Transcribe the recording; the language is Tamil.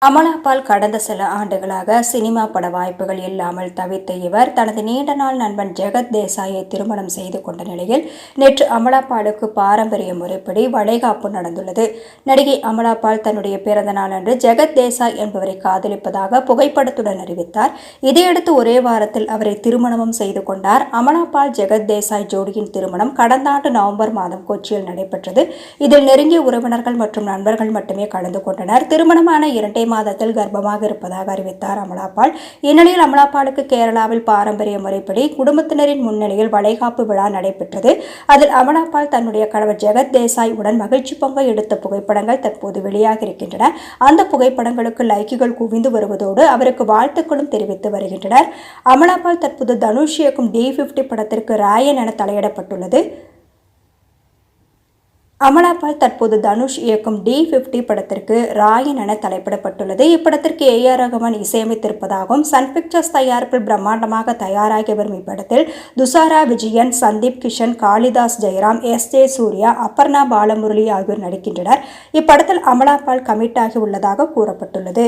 அமலா பால் கடந்த சில ஆண்டுகளாக சினிமா பட வாய்ப்புகள் இல்லாமல் தவித்த இவர் தனது நீண்ட நாள் நண்பன் ஜெகத் தேசாயை திருமணம் செய்து கொண்ட நிலையில் நேற்று அமலா பாலுக்கு பாரம்பரிய முறைப்படி வளைகாப்பு நடந்துள்ளது. நடிகை அமலா பால் தன்னுடைய பிறந்த நாளன்று ஜெகத் தேசாய் என்பவரை காதலிப்பதாக புகைப்படத்துடன் அறிவித்தார். இதையடுத்து ஒரே வாரத்தில் அவரை திருமணமும் செய்து கொண்டார். அமலா பால் ஜெகத் தேசாய் ஜோடியின் திருமணம் கடந்த ஆண்டு நவம்பர் மாதம் கொச்சியில் நடைபெற்றது. இதில் நெருங்கிய உறவினர்கள் மற்றும் நண்பர்கள் மட்டுமே கலந்து கொண்டனர். திருமணமான 2 மாதத்தில் கர்ப்பமாக இருப்பதாக அறிவித்தார் அமலா பால். இந்நிலையில் அமலா பாலுக்கு கேரளாவில் பாரம்பரிய முறைப்படி குடும்பத்தினரின் முன்னிலையில் வளைகாப்பு விழா நடைபெற்றது. அதில் அமலா பால் தன்னுடைய கணவர் ஜெகத் தேசாய் உடன் மகிழ்ச்சி பொங்க எடுத்த புகைப்படங்கள் தற்போது வெளியாகி இருக்கின்றன. அந்த புகைப்படங்களுக்கு லைக்குகள் குவிந்து வருவதோடு அவருக்கு வாழ்த்துக்களும் தெரிவித்து வருகின்றனர். அமலா பால் தற்போது தனுஷ் இயக்கும் D50 படத்திற்கு ராயன் என தலையிடப்பட்டுள்ளது. அமலா பால் தற்போது தனுஷ் இயக்கும் D50 படத்திற்கு ராயன் என தலைப்பிடப்பட்டுள்ளது. இப்படத்திற்கு A.R. ரஹ்மான் இசையமைத்திருப்பதாகவும் சன் பிக்சர்ஸ் தயாரிப்பில் பிரம்மாண்டமாக தயாராகி வரும் இப்படத்தில் துஷாரா விஜயன், சந்தீப் கிஷன், காளிதாஸ் ஜெயராம், S.J. சூர்யா, அபர்ணா பாலமுரளி ஆகியோர் நடிக்கின்றனர். இப்படத்தில் அமலா பால் கமிட் ஆகி உள்ளதாக கூறப்பட்டுள்ளது.